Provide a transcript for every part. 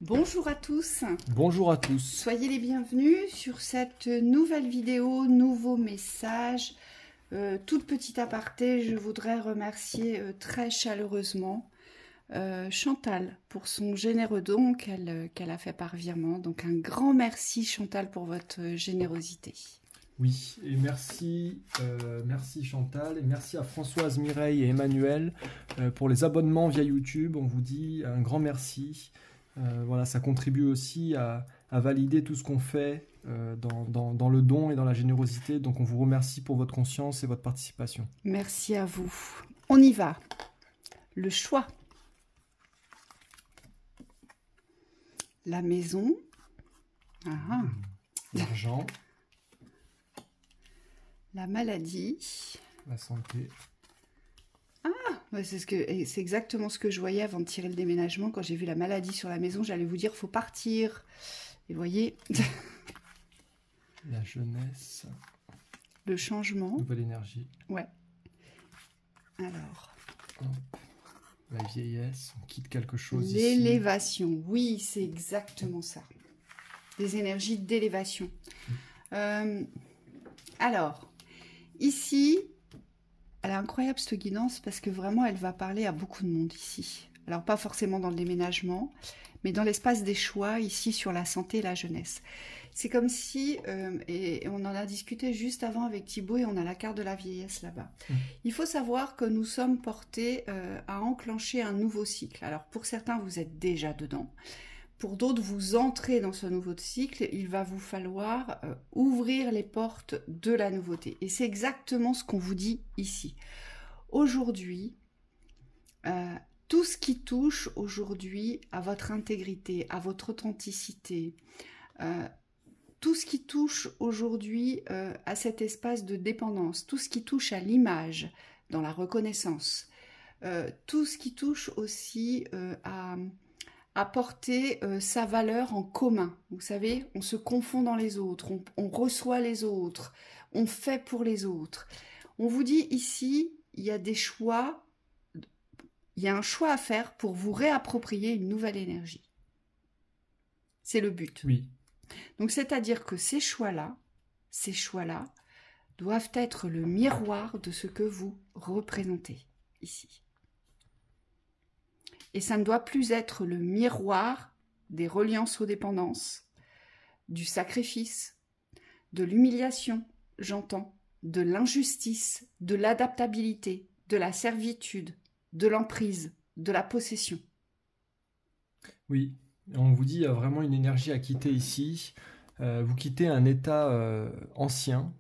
Bonjour à tous, Bonjour à tous. soyez les bienvenus sur cette nouvelle vidéo, nouveau message. Toute petite aparté, je voudrais remercier très chaleureusement Chantal pour son généreux don qu'elle a fait par virement. Donc un grand merci Chantal pour votre générosité. Oui, et merci Chantal, et merci à Françoise, Mireille et Emmanuel pour les abonnements via YouTube. On vous dit un grand merci. Voilà, ça contribue aussi à valider tout ce qu'on fait dans le don et dans la générosité. Donc on vous remercie pour votre conscience et votre participation. Merci à vous. On y va. Le choix. La maison. Ah. L'argent, La maladie. la santé. Ouais, c'est exactement ce que je voyais avant de tirer le déménagement. Quand j'ai vu la maladie sur la maison, j'allais vous dire, faut partir. Et vous voyez, La jeunesse, le changement. nouvelle énergie, Ouais. Alors, la vieillesse, on quitte quelque chose ici. l'élévation. Oui, c'est exactement ça. Des énergies d'élévation. Alors, ici, elle est incroyable cette guidance parce que vraiment, elle va parler à beaucoup de monde ici. Alors, pas forcément dans le déménagement, mais dans l'espace des choix, ici, sur la santé et la jeunesse. C'est comme si, et on en a discuté juste avant avec Thibaut, et on a la carte de la vieillesse là-bas. Il faut savoir que nous sommes portés à enclencher un nouveau cycle. Alors, pour certains, vous êtes déjà dedans. Pour d'autres, vous entrez dans ce nouveau cycle, il va vous falloir ouvrir les portes de la nouveauté. Et c'est exactement ce qu'on vous dit ici. Aujourd'hui, tout ce qui touche aujourd'hui à votre intégrité, à votre authenticité, tout ce qui touche aujourd'hui à cet espace de dépendance, tout ce qui touche à l'image dans la reconnaissance, tout ce qui touche aussi à porter sa valeur en commun. Vous savez, on se confond dans les autres, on reçoit les autres, on fait pour les autres. On vous dit ici, il y a des choix, il y a un choix à faire pour vous réapproprier une nouvelle énergie. C'est le but. Oui. Donc, c'est-à-dire que ces choix-là doivent être le miroir de ce que vous représentez ici. Et ça ne doit plus être le miroir des reliances aux dépendances, du sacrifice, de l'humiliation, j'entends, de l'injustice, de l'adaptabilité, de la servitude, de l'emprise, de la possession. Oui, on vous dit, il y a vraiment une énergie à quitter ici. Vous quittez un état ancien,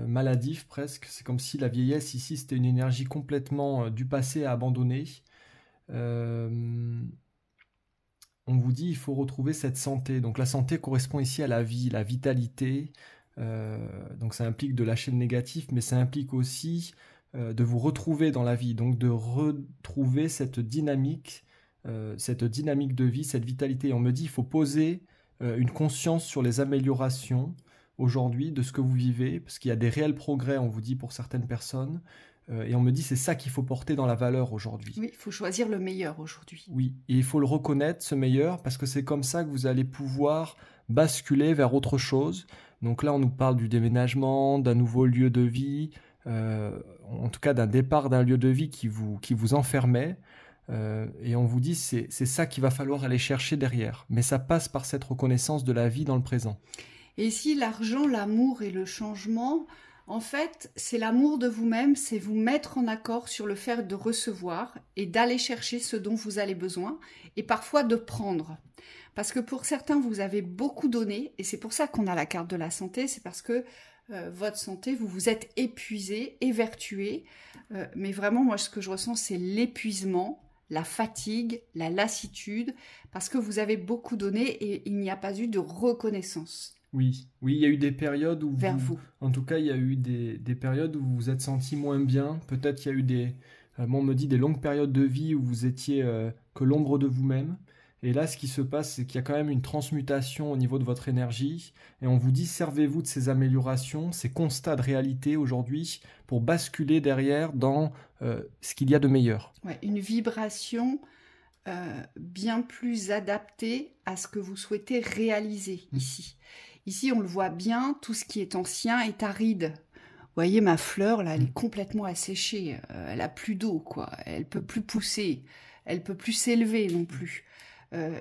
maladif presque. C'est comme si la vieillesse ici, c'était une énergie complètement du passé à abandonner. On vous dit, il faut retrouver cette santé. Donc la santé correspond ici à la vie, la vitalité. Donc ça implique de lâcher le négatif, mais ça implique aussi de vous retrouver dans la vie. Donc de retrouver cette dynamique de vie, cette vitalité. Et on me dit, il faut poser une conscience sur les améliorations aujourd'hui de ce que vous vivez, parce qu'il y a des réels progrès, on vous dit, pour certaines personnes. Et on me dit, c'est ça qu'il faut porter dans la valeur aujourd'hui. Oui, il faut choisir le meilleur aujourd'hui. Oui, et il faut le reconnaître, ce meilleur, parce que c'est comme ça que vous allez pouvoir basculer vers autre chose. Donc là, on nous parle du déménagement, d'un nouveau lieu de vie, en tout cas d'un départ d'un lieu de vie qui vous enfermait. Et on vous dit, c'est ça qu'il va falloir aller chercher derrière. Mais ça passe par cette reconnaissance de la vie dans le présent. Et ici, l'argent, l'amour et le changement, en fait, c'est l'amour de vous-même, c'est vous mettre en accord sur le fait de recevoir et d'aller chercher ce dont vous avez besoin et parfois de prendre. Parce que pour certains, vous avez beaucoup donné et c'est pour ça qu'on a la carte de la santé, c'est parce que votre santé, vous vous êtes épuisé, évertué. Mais vraiment, moi, ce que je ressens, c'est l'épuisement, la fatigue, la lassitude, parce que vous avez beaucoup donné et il n'y a pas eu de reconnaissance. Oui, il y a eu des périodes où vers vous. En tout cas, il y a eu des périodes où vous vous êtes senti moins bien. Peut-être il y a eu moi on me dit des longues périodes de vie où vous étiez que l'ombre de vous-même. Et là, ce qui se passe, c'est qu'il y a quand même une transmutation au niveau de votre énergie. Et on vous dit, servez-vous de ces améliorations, ces constats de réalité aujourd'hui pour basculer derrière dans ce qu'il y a de meilleur. Ouais, une vibration bien plus adapté à ce que vous souhaitez réaliser ici. Ici, on le voit bien, tout ce qui est ancien est aride. Vous voyez, ma fleur, là, elle est complètement asséchée. Elle a plus d'eau, quoi. Elle peut plus pousser. Elle peut plus s'élever non plus.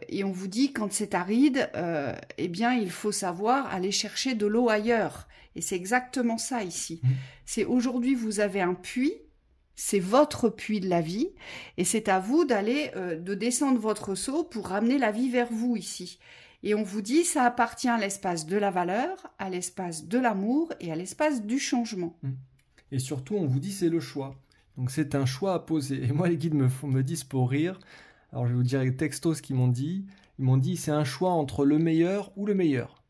Et on vous dit, quand c'est aride, eh bien, il faut savoir aller chercher de l'eau ailleurs. Et c'est exactement ça ici. C'est aujourd'hui, vous avez un puits. C'est votre puits de la vie. Et c'est à vous d'aller, de descendre votre seau pour ramener la vie vers vous ici. Et on vous dit, ça appartient à l'espace de la valeur, à l'espace de l'amour et à l'espace du changement. Et surtout, on vous dit, c'est le choix. Donc c'est un choix à poser. Et moi, les guides me disent pour rire, alors je vais vous dire les textos ce qu'ils m'ont dit. Ils m'ont dit, c'est un choix entre le meilleur ou le meilleur.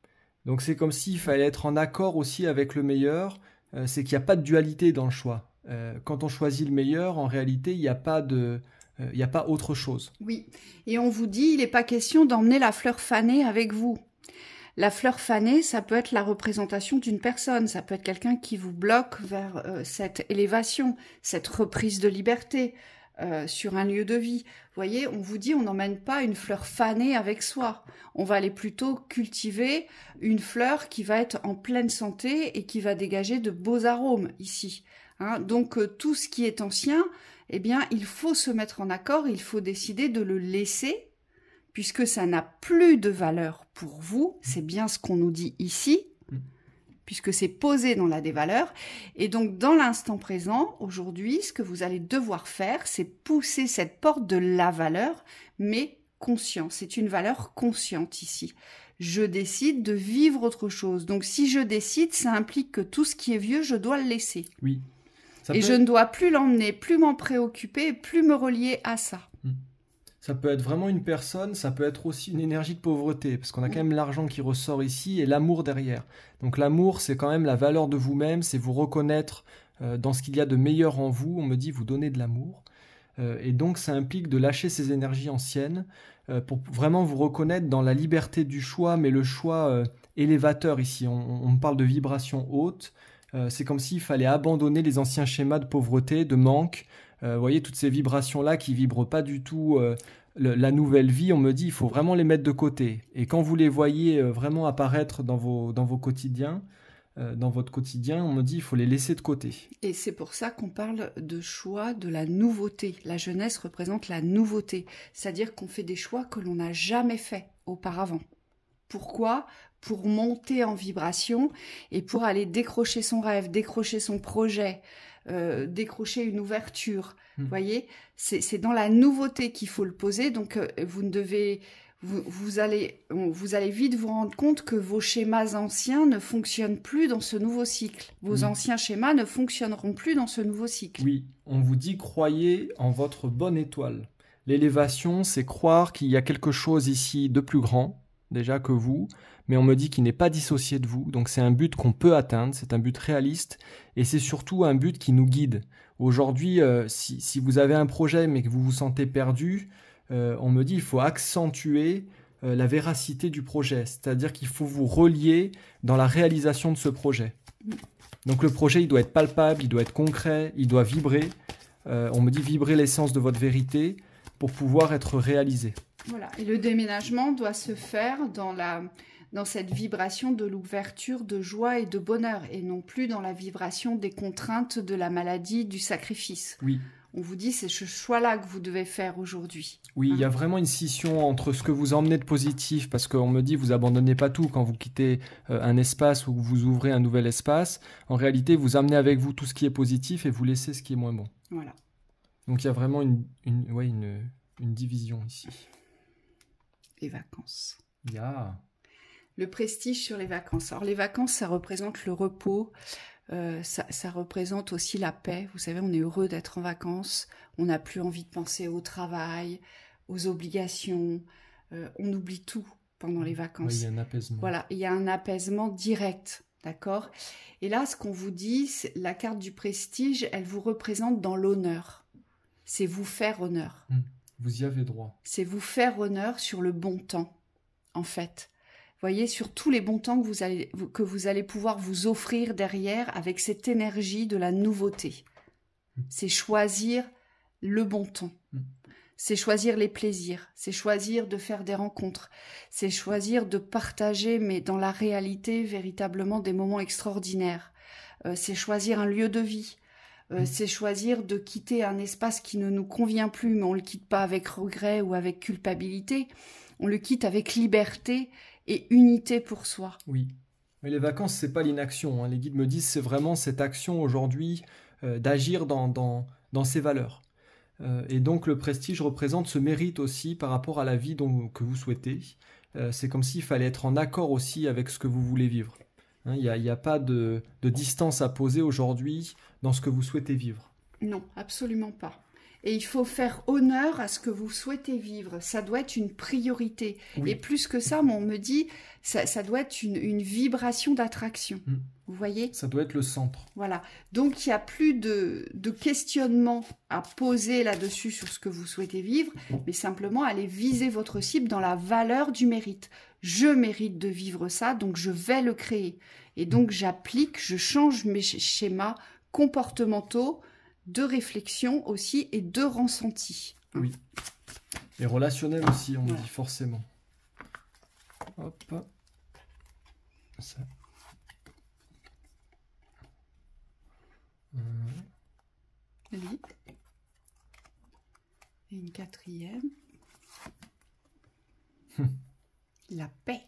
Donc c'est comme s'il fallait être en accord aussi avec le meilleur. C'est qu'il n'y a pas de dualité dans le choix. Quand on choisit le meilleur, en réalité, il n'y a pas autre chose. Oui, et on vous dit, il n'est pas question d'emmener la fleur fanée avec vous. La fleur fanée, ça peut être la représentation d'une personne, ça peut être quelqu'un qui vous bloque vers cette élévation, cette reprise de liberté sur un lieu de vie. Vous voyez, on vous dit, on n'emmène pas une fleur fanée avec soi. On va aller plutôt cultiver une fleur qui va être en pleine santé et qui va dégager de beaux arômes ici. Donc tout ce qui est ancien, eh bien, il faut se mettre en accord, il faut décider de le laisser, puisque ça n'a plus de valeur pour vous, c'est bien ce qu'on nous dit ici, puisque c'est posé dans la dévaleur. Et donc, dans l'instant présent, aujourd'hui, ce que vous allez devoir faire, c'est pousser cette porte de la valeur, mais conscient. C'est une valeur consciente ici. Je décide de vivre autre chose. Donc, si je décide, ça implique que tout ce qui est vieux, je dois le laisser. Oui. Et je ne dois plus l'emmener, plus m'en préoccuper, plus me relier à ça. Ça peut être vraiment une personne, ça peut être aussi une énergie de pauvreté, parce qu'on a quand même l'argent qui ressort ici et l'amour derrière. Donc l'amour, c'est quand même la valeur de vous-même, c'est vous reconnaître dans ce qu'il y a de meilleur en vous. On me dit, vous donnez de l'amour. Et donc ça implique de lâcher ces énergies anciennes pour vraiment vous reconnaître dans la liberté du choix, mais le choix élévateur ici. On parle de vibration haute. C'est comme s'il fallait abandonner les anciens schémas de pauvreté, de manque. Vous voyez, toutes ces vibrations-là qui vibrent pas du tout la nouvelle vie, on me dit, il faut vraiment les mettre de côté. Et quand vous les voyez vraiment apparaître dans vos quotidiens, dans votre quotidien, on me dit, il faut les laisser de côté. Et c'est pour ça qu'on parle de choix de la nouveauté. La jeunesse représente la nouveauté. C'est-à-dire qu'on fait des choix que l'on n'a jamais fait auparavant. Pourquoi ? Pour monter en vibration et pour aller décrocher son rêve, décrocher son projet, décrocher une ouverture. Vous voyez, c'est dans la nouveauté qu'il faut le poser. Donc, vous allez vite vous rendre compte que vos schémas anciens ne fonctionnent plus dans ce nouveau cycle. Vos anciens schémas ne fonctionneront plus dans ce nouveau cycle. Oui, on vous dit, croyez en votre bonne étoile. L'élévation, c'est croire qu'il y a quelque chose ici de plus grand, déjà que vous, mais on me dit qu'il n'est pas dissocié de vous, donc c'est un but qu'on peut atteindre, c'est un but réaliste, et c'est surtout un but qui nous guide. Aujourd'hui, si vous avez un projet mais que vous vous sentez perdu, on me dit qu'il faut accentuer la véracité du projet, c'est-à-dire qu'il faut vous relier dans la réalisation de ce projet. Donc le projet, il doit être palpable, il doit être concret, il doit vibrer, on me dit vibrer l'essence de votre vérité pour pouvoir être réalisé. Voilà, et le déménagement doit se faire dans cette vibration de l'ouverture, de joie et de bonheur, et non plus dans la vibration des contraintes de la maladie, du sacrifice. Oui. On vous dit, c'est ce choix-là que vous devez faire aujourd'hui. Oui, il y a vraiment une scission entre ce que vous emmenez de positif, parce qu'on me dit, vous abandonnez pas tout quand vous quittez un espace ou vous ouvrez un nouvel espace. En réalité, vous amenez avec vous tout ce qui est positif et vous laissez ce qui est moins bon. Voilà. Donc il y a vraiment une division ici. Les vacances. Yeah. Le prestige sur les vacances. Alors les vacances, ça représente le repos, ça représente aussi la paix. Vous savez, on est heureux d'être en vacances, on n'a plus envie de penser au travail, aux obligations, on oublie tout pendant les vacances. Oui, il y a un apaisement. Voilà, il y a un apaisement direct, d'accord ? Et là, ce qu'on vous dit, la carte du prestige, elle vous représente dans l'honneur. C'est vous faire honneur. Vous y avez droit. C'est vous faire honneur sur le bon temps, en fait. Vous voyez, sur tous les bons temps que vous allez pouvoir vous offrir derrière avec cette énergie de la nouveauté. C'est choisir le bon temps. C'est choisir les plaisirs, c'est choisir de faire des rencontres, c'est choisir de partager, mais dans la réalité, véritablement des moments extraordinaires. C'est choisir un lieu de vie, c'est choisir de quitter un espace qui ne nous convient plus, mais on ne le quitte pas avec regret ou avec culpabilité, on le quitte avec liberté et unité pour soi. Oui, mais les vacances, c'est pas l'inaction, hein. Les guides me disent c'est vraiment cette action aujourd'hui d'agir dans ces valeurs. Et donc le prestige représente ce mérite aussi par rapport à la vie que vous souhaitez. C'est comme s'il fallait être en accord aussi avec ce que vous voulez vivre. Hein, il n'y a pas de distance à poser aujourd'hui dans ce que vous souhaitez vivre. Non, absolument pas. Et il faut faire honneur à ce que vous souhaitez vivre. Ça doit être une priorité. Oui. Et plus que ça, on me dit, ça doit être une vibration d'attraction. Vous voyez ? Ça doit être le centre. Voilà. Donc, il n'y a plus de questionnement à poser là-dessus sur ce que vous souhaitez vivre, mais simplement aller viser votre cible dans la valeur du mérite. Je mérite de vivre ça, donc je vais le créer. Et donc, je change mes schémas comportementaux, de réflexion aussi et de ressenti. Oui. Et relationnel aussi, on me dit forcément. Hop. Ça. Oui. Et une quatrième. La paix.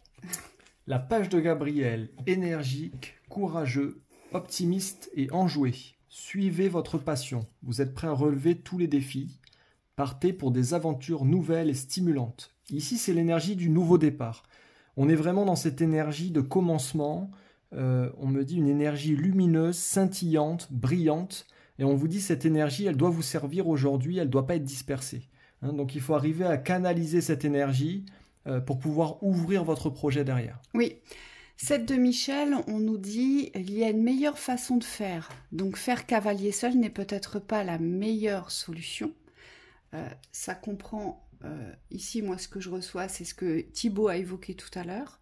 La page de Gabriel, énergique, courageux, optimiste et enjoué. Suivez votre passion. Vous êtes prêt à relever tous les défis. Partez pour des aventures nouvelles et stimulantes. Ici, c'est l'énergie du nouveau départ. On est vraiment dans cette énergie de commencement. On me dit une énergie lumineuse, scintillante, brillante. Et on vous dit cette énergie, elle doit vous servir aujourd'hui, elle ne doit pas être dispersée. Hein, donc il faut arriver à canaliser cette énergie pour pouvoir ouvrir votre projet derrière. Oui. 7 de Michel, on nous dit il y a une meilleure façon de faire. Donc faire cavalier seul n'est peut-être pas la meilleure solution. Ça comprend, ici moi ce que je reçois, c'est ce que Thibaut a évoqué tout à l'heure.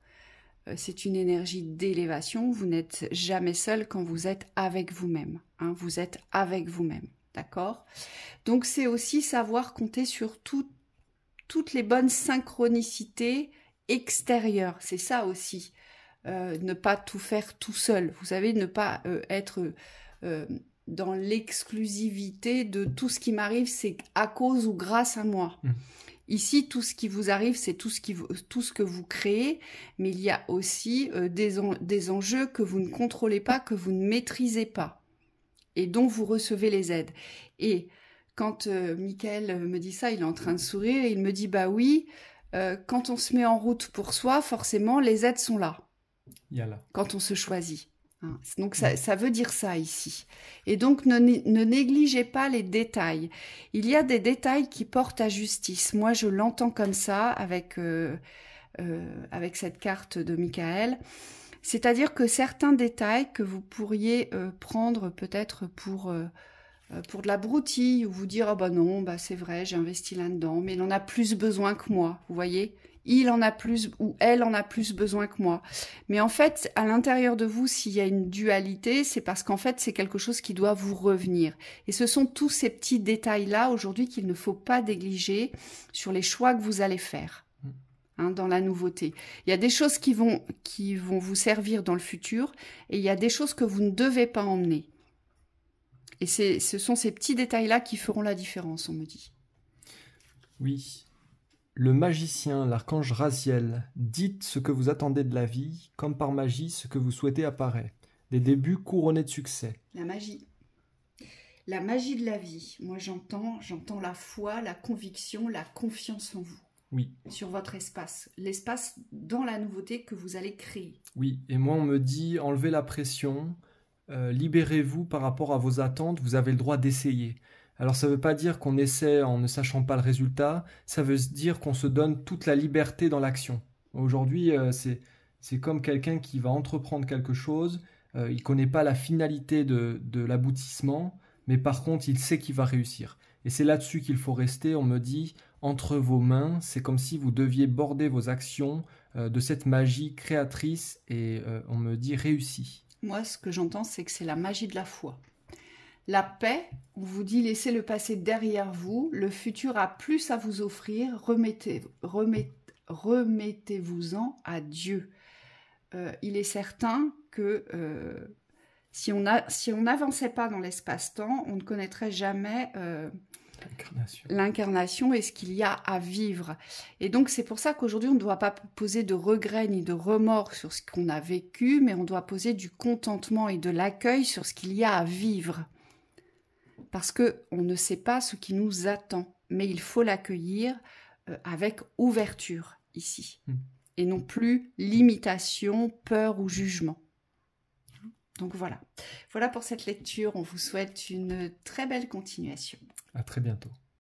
C'est une énergie d'élévation. Vous n'êtes jamais seul quand vous êtes avec vous-même. Hein, vous êtes avec vous-même, d'accord ? Donc c'est aussi savoir compter sur toutes les bonnes synchronicités extérieures. C'est ça aussi. Ne pas tout faire tout seul. Vous savez, ne pas être dans l'exclusivité de tout ce qui m'arrive, c'est à cause ou grâce à moi. Ici, tout ce qui vous arrive, c'est tout ce que vous créez, mais il y a aussi des enjeux que vous ne contrôlez pas, que vous ne maîtrisez pas, et dont vous recevez les aides. Et quand Michael me dit ça, il est en train de sourire, et il me dit, bah oui, quand on se met en route pour soi, forcément, les aides sont là. Quand on se choisit. Hein. Donc ça veut dire ça ici. Et donc ne négligez pas les détails. Il y a des détails qui portent à justice. Moi je l'entends comme ça avec cette carte de Michael. C'est-à-dire que certains détails que vous pourriez prendre peut-être pour de la broutille ou vous dire ah bah non, bah c'est vrai, j'ai investi là-dedans, mais il en a plus besoin que moi, vous voyez ? Il en a plus ou elle en a plus besoin que moi. Mais en fait, à l'intérieur de vous, s'il y a une dualité, c'est parce qu'en fait, c'est quelque chose qui doit vous revenir. Et ce sont tous ces petits détails-là aujourd'hui qu'il ne faut pas négliger sur les choix que vous allez faire dans la nouveauté. Il y a des choses qui vont vous servir dans le futur et il y a des choses que vous ne devez pas emmener. Et ce sont ces petits détails-là qui feront la différence, on me dit. Oui. Le magicien, l'archange Raziel, dites ce que vous attendez de la vie, comme par magie ce que vous souhaitez apparaît. Des débuts couronnés de succès. La magie. La magie de la vie. Moi j'entends la foi, la conviction, la confiance en vous. Oui. Sur votre espace. L'espace dans la nouveauté que vous allez créer. Oui, et moi on me dit enlevez la pression, libérez-vous par rapport à vos attentes, vous avez le droit d'essayer. Alors ça ne veut pas dire qu'on essaie en ne sachant pas le résultat, ça veut dire qu'on se donne toute la liberté dans l'action. Aujourd'hui, c'est comme quelqu'un qui va entreprendre quelque chose, il ne connaît pas la finalité de l'aboutissement, mais par contre il sait qu'il va réussir. Et c'est là-dessus qu'il faut rester, on me dit, entre vos mains, c'est comme si vous deviez border vos actions de cette magie créatrice et on me dit réussie. Moi ce que j'entends c'est que c'est la magie de la foi. La paix, on vous dit laissez le passé derrière vous, le futur a plus à vous offrir, remettez-vous-en à Dieu. Il est certain que si on n'avançait pas dans l'espace-temps, on ne connaîtrait jamais l'incarnation et ce qu'il y a à vivre. Et donc c'est pour ça qu'aujourd'hui on ne doit pas poser de regrets ni de remords sur ce qu'on a vécu, mais on doit poser du contentement et de l'accueil sur ce qu'il y a à vivre. Parce qu'on ne sait pas ce qui nous attend, mais il faut l'accueillir avec ouverture ici. Et non plus limitation, peur ou jugement. Donc voilà. Voilà pour cette lecture. On vous souhaite une très belle continuation. À très bientôt.